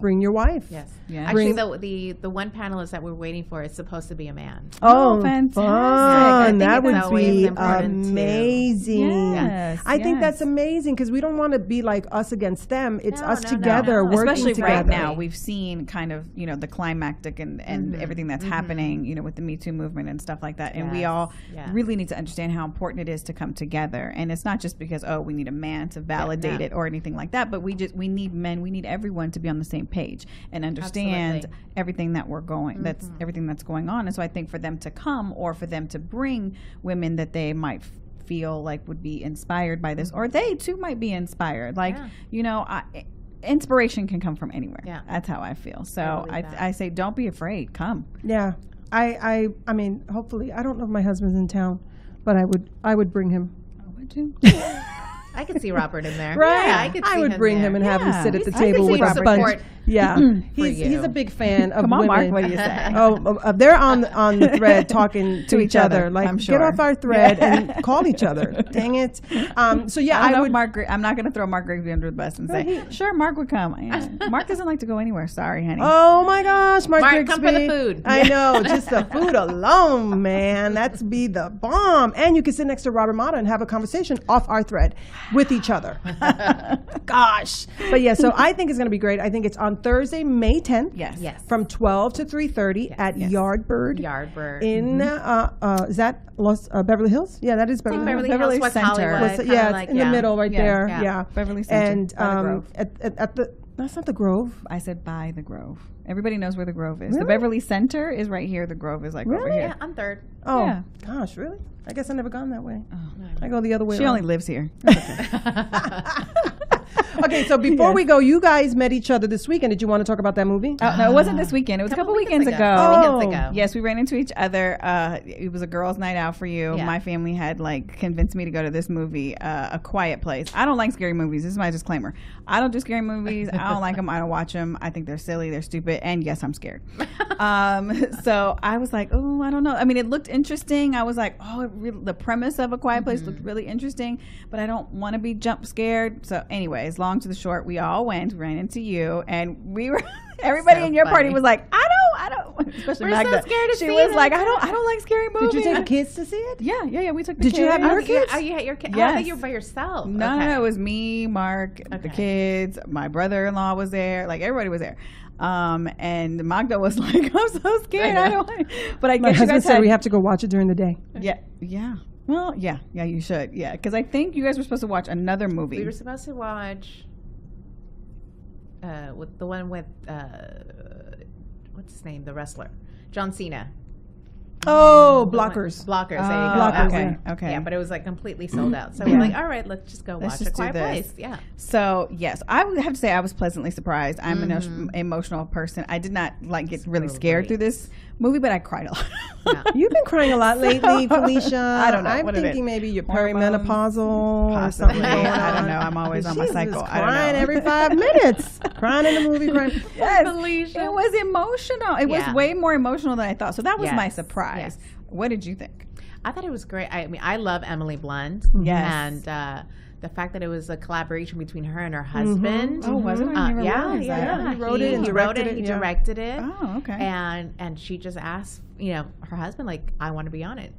bring your wife. Yes. Yeah. Actually, the one panelist that we're waiting for is supposed to be a man. Oh, fantastic. fun. That would be important amazing. Yes, I think yes. that's amazing because we don't want to be like us against them. It's us No. together, working Especially together. right now, we've seen kind of, the climactic and everything that's happening, with the Me Too movement and stuff like that. And we all really need to understand how important it is to come together. And it's not just because, we need a man to validate it or anything like that, but we need men, we need everyone to be on the same page and understand everything that we're going, that's everything that's going on. And so I think for them to come, or for them to bring women that they might feel like would be inspired by this, or they too might be inspired. Like, inspiration can come from anywhere. Yeah. That's how I feel. So I say, don't be afraid. Come. Yeah. I mean, hopefully, I don't know if my husband's in town, but I would bring him. Oh, would you? I could see Robert in there. Right. Yeah, I would bring him and have him sit at the I could table see with a Robert sponge. there. Yeah. He's a big fan of Come on, women. Mark, what do you say? They're on the thread talking to each other. Like, I'm sure. get off our thread and call each other. Dang it. So yeah, I would. I'm not going to throw Mark Grigsby under the bus and say, sure, Mark would come. Mark doesn't like to go anywhere. Sorry, honey. Oh my gosh, Mark Grigsby. Come for the food. I know, just the food alone, man. That's be the bomb. And you can sit next to Robert Mata and have a conversation off our thread with each other. Gosh. But yeah, so I think it's going to be great. I think it's on Thursday, May 10th. Yes. From 12 to 3:30 at Yardbird. Yardbird. In, is that Beverly Hills? Yeah, that is Beverly Hills. Beverly Hills, West Center. Hollywood. Yeah, it's in the middle right there. Yeah. Beverly Center. And by the Grove. at the, that's not the Grove. I said by the Grove. Everybody knows where the Grove is. Really? The Beverly Center is right here. The Grove is like over Really? here. Yeah, I'm third. Oh, Yeah. gosh, really? I guess I never gone that way. I go the other way She around. only lives here. Okay, so before we go, you guys met each other this weekend. Did you want to talk about that movie? No, it wasn't this weekend. It was a couple weekends ago. Oh. Weekends ago. Yes, we ran into each other. It was a girls' night out for you. Yeah. My family had convinced me to go to this movie, A Quiet Place. I don't like scary movies. This is my disclaimer. I don't do scary movies. I don't like them. I don't watch them. I think they're silly. They're stupid. And yes, I'm scared. So I was like, oh, I don't know. I mean, it looked interesting. I was like, the premise of A Quiet Place looked really interesting, but I don't want to be jump scared. So anyways, long to the short, we all ran into you, and we were everybody in your party was like, I don't especially We're Magda. so scared to she see was it. like, I don't like scary movies. Did you take kids to see it? Yeah, we took the Did kids. you have your kids? Oh, you had your kids? Yes. Oh, I thought you were by yourself. No, it was me, Mark, the kids, my brother-in-law was there, everybody was there. And Magda was like, I'm so scared. I don't want But I My guess you husband guys said we have to go watch it during the day. Yeah. Well, yeah, you should. Yeah, because I think you guys were supposed to watch another movie. We were supposed to watch with the one with what's his name, the wrestler, John Cena. Oh, Blockers. Blockers. There you go. Blockers, okay. Yeah, but it was completely sold out. So we're like, all right, let's just go watch A Quiet Place. Yeah. So yes, I would have to say I was pleasantly surprised. I'm an emotional person. I did not get really scared through this movie, but I cried a lot. Yeah. You've been crying a lot lately, Felicia. I don't know. I'm What is thinking it? maybe you're Hormones? perimenopausal or Possibly. something. going I don't on. know. I'm always on my She's cycle. just I don't crying know. every 5 minutes. Crying in the movie, crying. Yes, Felicia. it was emotional. It was Yeah. way more emotional than I thought. So that was my Yes. surprise. Yes. What did you think? I thought it was great. I mean, I love Emily Blunt. Yes. And the fact that it was a collaboration between her and her husband. Oh, was it? I didn't even realize that. He wrote it and He directed it, He yeah. directed it. Oh, okay. And she just asked, her husband, I want to be on it.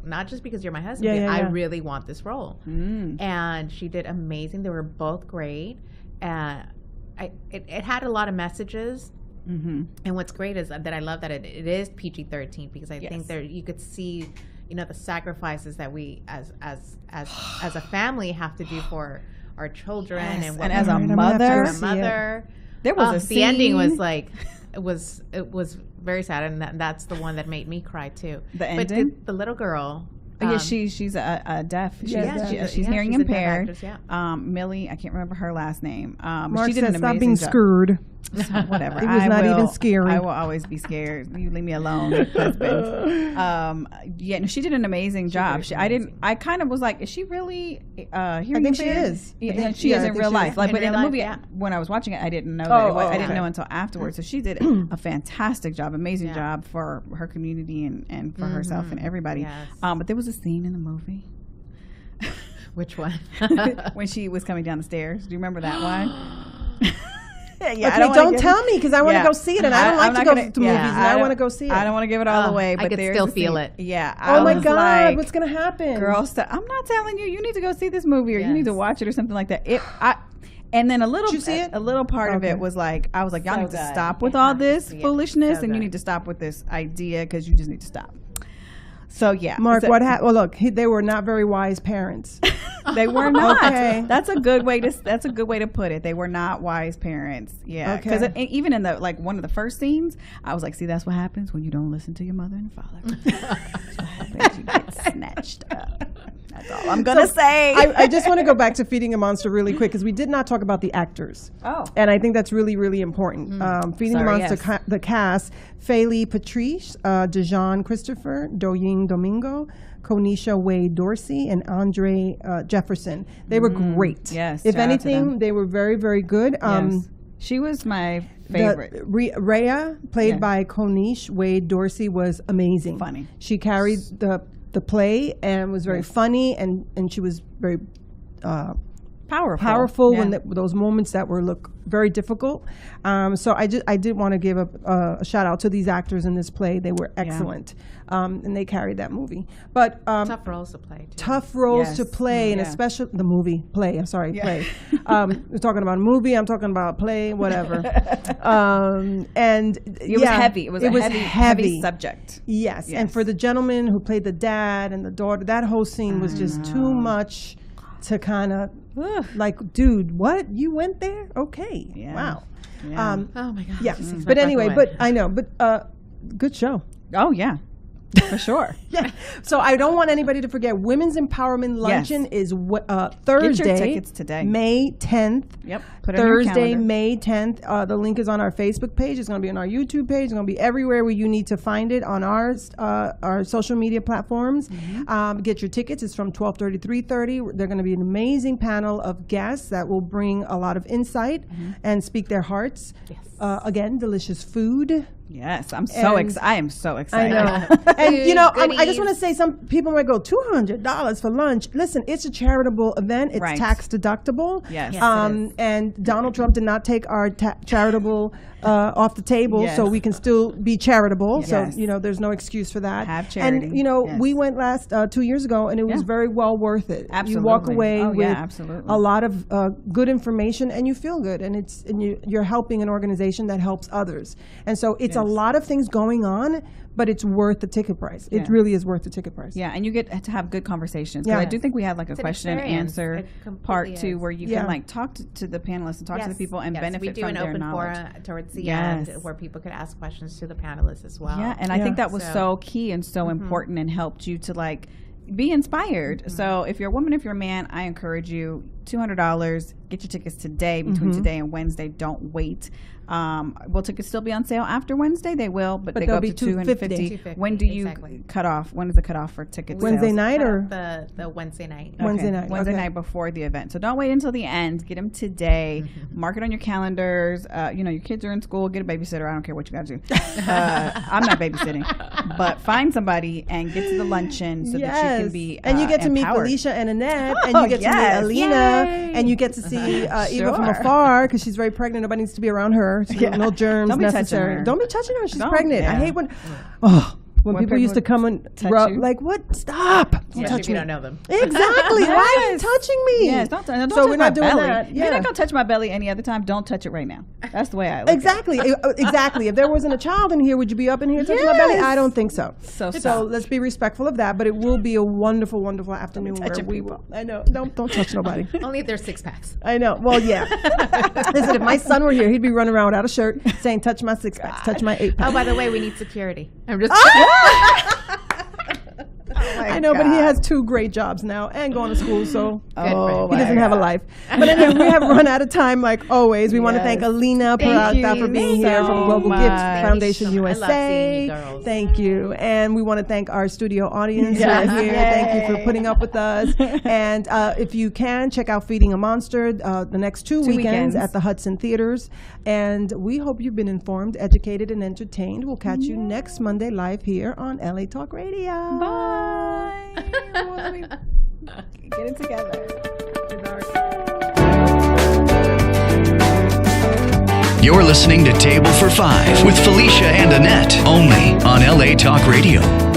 Not just because you're my husband, Yeah, but yeah, I yeah. really want this role. And she did amazing. They were both great. It had a lot of messages. And what's great is that I love that it is PG-13 because I think there you could see, the sacrifices that we as a family have to do for our children and what and as a I'm gonna have to mother, see it. mother. there was a The ending was scene- it was very sad, and that's the one that made me cry too. The But ending? the little girl. Yeah, she's a deaf. She's she's hearing a deaf impaired. actress, Millie, I can't remember her last name. Mark she did said, an "Stop amazing being job. scared." Whatever. It was not even scary. I will always be scared. You leave me alone, husband. She did an amazing job. I kind of was like, is she really hearing I think she impaired? is. Yeah, she is in real life. But in real the life, movie, yeah. when I was watching it, I didn't know that. I didn't know until afterwards. So she did a fantastic job, amazing job for her community and for herself and everybody. Yes. But there was a scene in the movie. Which one? When she was coming down the stairs. Do you remember that one? Okay, don't tell me because I want to go see it, and I don't like to go to movies, and I want to go see it. I don't want to give it all away, but I can still feel it. Yeah. Oh my God, what's gonna happen? Girl, I'm not telling you. You need to go see this movie, or you need to watch it, or something like that. And then a little part of it was like, I was like, y'all need to stop with all this foolishness, and you need to stop with this idea because you just need to stop. So yeah, Mark, what happened? Well, look, they were not very wise parents. They were not. Okay. That's a good way to put it. They were not wise parents. Yeah, because even in the one of the first scenes, I was like, see, that's what happens when you don't listen to your mother and father. That's what happens. You get snatched up. That's all I'm gonna say. I just want to go back to Feeding a Monster really quick because we did not talk about the actors. Oh, and I think that's really, really important. Feeding a Monster, the cast: Faylee Patrice, Dejan Christopher, Doying Domingo, Konisha Wade Dorsey, and Andre Jefferson. They were great. Yes. If anything, they were very, very good. Yes. She was my favorite. Rhea, played by Konish Wade Dorsey, was amazing. Funny. She carried the play and was very funny, and she was very powerful when those moments that were very difficult. So I did want to give a shout out to these actors in this play. They were excellent, and they carried that movie. But tough roles to play. Too. Tough roles to play, and especially the movie play. I'm sorry, play. We're talking about a movie. I'm talking about a play, whatever. And it was heavy. It was a heavy subject. Yes, and for the gentleman who played the dad and the daughter, that whole scene was just too much to kind of dude, what? You went there? Okay. Yeah. Wow. Yeah. Oh my God. Yeah. But anyway, I know, good show. Oh yeah. For sure. Yeah. So I don't want anybody to forget Women's Empowerment Luncheon is Thursday. Get your tickets today. May 10th. Yep. Put it on your Thursday, calendar. May 10th. The link is on our Facebook page. It's going to be on our YouTube page. It's going to be everywhere where you need to find it on our social media platforms. Get your tickets. It's from 12:30 to 3:30. They're going to be an amazing panel of guests that will bring a lot of insight and speak their hearts. Yes. Again, delicious food. Yes, I am so excited. I know. And I just want to say, some people might go, $200 for lunch. Listen, it's a charitable event. It's tax deductible. Yes. And Donald Trump did not take our charitable off the table, so we can still be charitable. Yes. So there's no excuse for that. Have charity. And we went last 2 years ago, and it was very well worth it. Absolutely. You walk away with absolutely. a lot of good information, and you feel good, and you're helping an organization that helps others. And so it's a lot of things going on, but it's worth the ticket price. It really is worth the ticket price. Yeah, and you get to have good conversations. I do think we had a question and answer part too, where you can talk to the panelists and talk to the people and benefit from their knowledge. We do an open forum towards the end where people could ask questions to the panelists as well. Yeah, and I think that was so key and so important and helped you to be inspired. So if you're a woman, if you're a man, I encourage you, $200, get your tickets today, between today and Wednesday. Don't wait. Will tickets still be on sale after Wednesday? They will, but they go up to $250. When do you cut off? When is the cutoff for tickets? Wednesday night or the Wednesday night? Okay. Wednesday night before the event. So don't wait until the end. Get them today. Mark it on your calendars. Your kids are in school. Get a babysitter. I don't care what you got to do. I'm not babysitting, but find somebody and get to the luncheon so that you can be and you get to meet empowered. Felicia and Annette, and you get to meet Alina, and you get to see Eva from afar because she's very pregnant. Nobody needs to be around her. No germs necessary. Don't be touching her. She's pregnant. I hate when people used to come and rub, what? Stop! Don't touch me. You don't know them. Exactly. Why are you touching me? Yes, don't so touch we're my not doing belly. that. You're not gonna touch my belly any other time. Don't touch it right now. That's the way I look. Exactly. Exactly. If there wasn't a child in here, would you be up in here touching my belly? I don't think so. So let's be respectful of that. But it will be a wonderful, wonderful afternoon where we will. I know. Don't touch nobody. Only if they're 6-packs. I know. Well, yeah. Listen, if my son were here, he'd be running around without a shirt saying, "Touch my 6-packs, touch my 8-packs." Oh, by the way, we need security. I'm just. I know, but he has 2 great jobs now and going to school, so he doesn't have a life. But anyway, we have run out of time like always. We want to thank Alina Peralta for being here from Global Gifts Foundation USA. I love seeing you girls. Thank you. And we want to thank our studio audience who are here. Thank you for putting up with us. And if you can, check out Feeding a Monster the next 2 weekends at the Hudson Theaters. And we hope you've been informed, educated, and entertained. We'll catch you next Monday live here on LA Talk Radio. Bye. Get it together. You're listening to Table for Five with Felicia and Annette, only on LA Talk Radio.